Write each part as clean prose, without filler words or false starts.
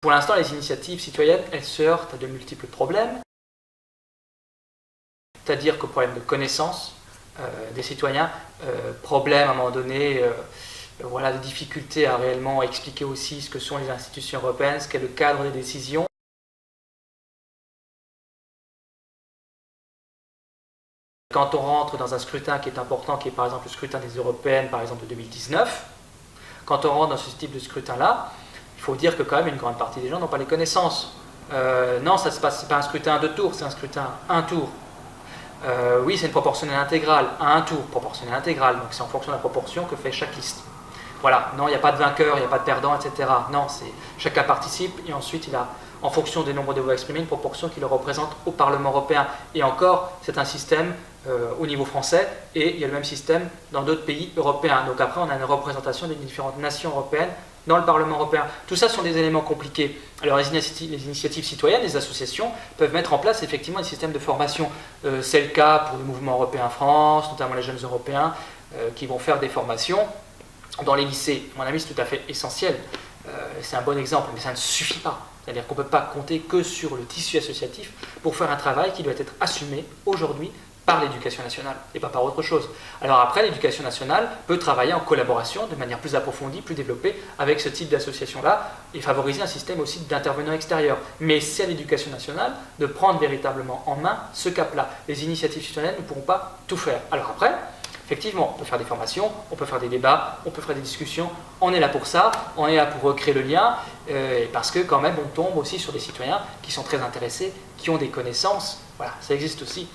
Pour l'instant, les initiatives citoyennes, elles se heurtent à de multiples problèmes. C'est-à-dire qu'au problème de connaissance des citoyens, problème à un moment donné, voilà, de difficultés à réellement expliquer aussi ce que sont les institutions européennes, ce qu'est le cadre des décisions. Quand on rentre dans un scrutin qui est important, qui est par exemple le scrutin des européennes, par exemple de 2019, quand on rentre dans ce type de scrutin-là, il faut dire que quand même une grande partie des gens n'ont pas les connaissances. Non, ça se passe, c'est pas un scrutin à 2 tours, c'est un scrutin à 1 tour. Oui, c'est une proportionnelle intégrale, à 1 tour, proportionnelle intégrale, donc c'est en fonction de la proportion que fait chaque liste. Voilà, non, il n'y a pas de vainqueur, il n'y a pas de perdant, etc. Non, chacun participe et ensuite il a, en fonction des nombres de voix exprimées, une proportion qui le représente au Parlement européen. Et encore, c'est un système au niveau français et il y a le même système dans d'autres pays européens. Donc après, on a une représentation des différentes nations européennes dans le Parlement européen. Tout ça sont des éléments compliqués. Alors les initiatives citoyennes, les associations, peuvent mettre en place effectivement un système de formation. C'est le cas pour le mouvement européen France, notamment les jeunes européens, qui vont faire des formations dans les lycées. À mon avis, c'est tout à fait essentiel. C'est un bon exemple, mais ça ne suffit pas. C'est-à-dire qu'on ne peut pas compter que sur le tissu associatif pour faire un travail qui doit être assumé aujourd'hui par l'éducation nationale et pas par autre chose. Alors après, l'éducation nationale peut travailler en collaboration de manière plus approfondie, plus développée avec ce type d'association-là et favoriser un système aussi d'intervenants extérieurs. Mais c'est à l'éducation nationale de prendre véritablement en main ce cap-là. Les initiatives citoyennes ne pourront pas tout faire. Alors après, effectivement, on peut faire des formations, on peut faire des débats, on peut faire des discussions, on est là pour ça, on est là pour recréer le lien, parce que quand même on tombe aussi sur des citoyens qui sont très intéressés, qui ont des connaissances, voilà, ça existe aussi.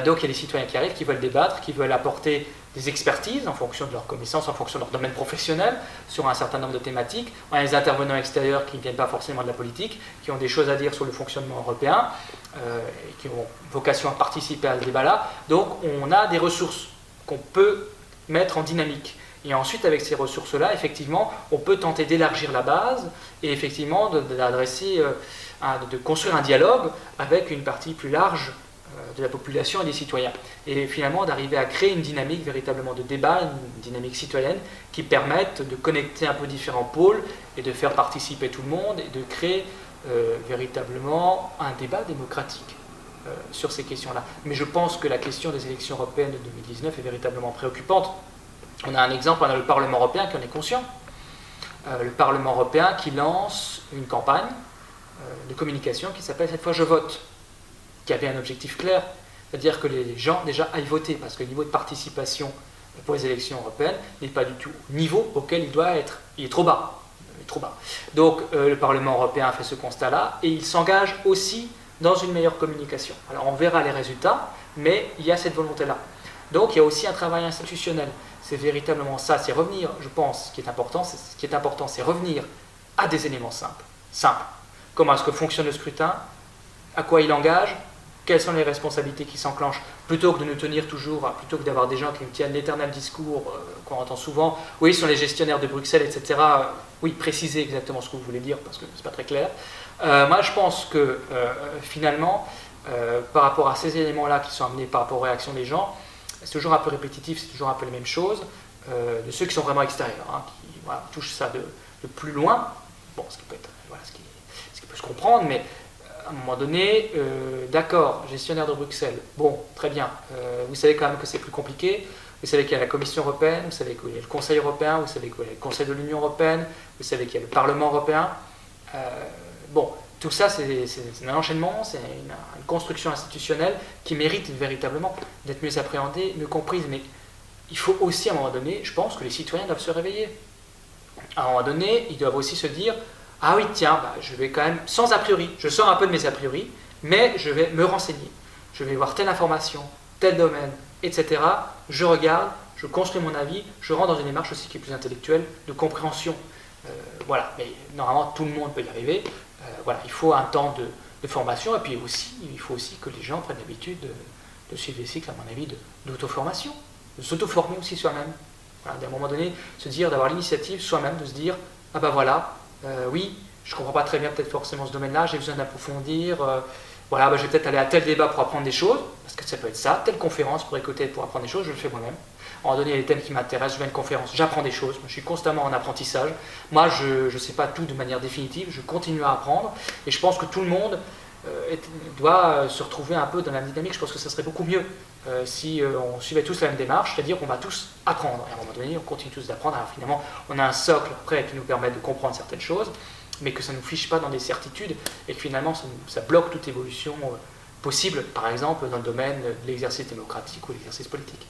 Donc il y a des citoyens qui arrivent, qui veulent débattre, qui veulent apporter des expertises en fonction de leurs connaissances, en fonction de leur domaine professionnel, sur un certain nombre de thématiques. On a des intervenants extérieurs qui ne viennent pas forcément de la politique, qui ont des choses à dire sur le fonctionnement européen, et qui ont vocation à participer à ce débat-là. Donc on a des ressources qu'on peut mettre en dynamique. Et ensuite, avec ces ressources-là, effectivement, on peut tenter d'élargir la base et effectivement de construire un dialogue avec une partie plus large de la population et des citoyens. Et finalement, d'arriver à créer une dynamique véritablement de débat, une dynamique citoyenne qui permette de connecter un peu différents pôles et de faire participer tout le monde et de créer véritablement un débat démocratique sur ces questions-là. Mais je pense que la question des élections européennes de 2019 est véritablement préoccupante. On a un exemple, on a le Parlement européen qui en est conscient. Le Parlement européen qui lance une campagne de communication qui s'appelle « Cette fois je vote », qui avait un objectif clair, c'est-à-dire que les gens déjà aillent voter, parce que le niveau de participation pour les élections européennes n'est pas du tout au niveau auquel il doit être. Il est trop bas. Donc le Parlement européen a fait ce constat-là, et il s'engage aussi dans une meilleure communication. Alors on verra les résultats, mais il y a cette volonté-là. Donc il y a aussi un travail institutionnel. C'est véritablement ça, c'est revenir, je pense, ce qui est important, c'est revenir à des éléments simples. Comment est-ce que fonctionne le scrutin? À quoi il engage? Quelles sont les responsabilités qui s'enclenchent? Plutôt que de nous tenir toujours, plutôt que d'avoir des gens qui nous tiennent l'éternel discours qu'on entend souvent, oui, ce sont les gestionnaires de Bruxelles, etc. Oui, précisez exactement ce que vous voulez dire, parce que c'est pas très clair. Moi, je pense que finalement, par rapport à ces éléments-là qui sont amenés par rapport aux réactions des gens, c'est toujours un peu répétitif, c'est toujours un peu les mêmes choses, de ceux qui sont vraiment extérieurs, qui touchent ça de plus loin, bon, ce qui peut se comprendre, mais à un moment donné, d'accord, gestionnaire de Bruxelles, bon, très bien, vous savez quand même que c'est plus compliqué, vous savez qu'il y a la Commission européenne, vous savez qu'il y a le Conseil européen, vous savez qu'il y a le Conseil de l'Union européenne, vous savez qu'il y a le Parlement européen, bon, tout ça, c'est un enchaînement, c'est une construction institutionnelle qui mérite véritablement d'être mieux appréhendée, mieux comprise. Mais il faut aussi, à un moment donné, je pense que les citoyens doivent se réveiller. À un moment donné, ils doivent aussi se dire « Ah oui, tiens, je vais quand même, sans a priori, je sors un peu de mes a priori, mais je vais me renseigner. Je vais voir telle information, tel domaine, etc. Je regarde, je construis mon avis, je rentre dans une démarche aussi qui est plus intellectuelle, de compréhension. Voilà, mais normalement, tout le monde peut y arriver. Voilà, il faut un temps de formation, et puis aussi, il faut aussi que les gens prennent l'habitude de suivre des cycles, à mon avis, d'auto-formation, de s'auto-former aussi soi-même. Voilà, d'un moment donné, se dire, d'avoir l'initiative soi-même, de se dire, ah ben voilà, oui, je ne comprends pas très bien peut-être forcément ce domaine-là, j'ai besoin d'approfondir, voilà, je vais peut-être aller à tel débat pour apprendre des choses, parce que ça peut être ça, telle conférence pour écouter, pour apprendre des choses, je le fais moi-même. en donner les thèmes qui m'intéressent, je vais à une conférence, j'apprends des choses, je suis constamment en apprentissage. Moi, je ne sais pas tout de manière définitive, je continue à apprendre, et je pense que tout le monde doit se retrouver un peu dans la même dynamique. Je pense que ça serait beaucoup mieux si on suivait tous la même démarche, c'est-à-dire qu'on va tous apprendre. Et à un moment donné, on continue tous d'apprendre. Alors finalement, on a un socle après qui nous permet de comprendre certaines choses, mais que ça ne nous fiche pas dans des certitudes et que finalement ça bloque toute évolution possible, par exemple dans le domaine de l'exercice démocratique ou de l'exercice politique.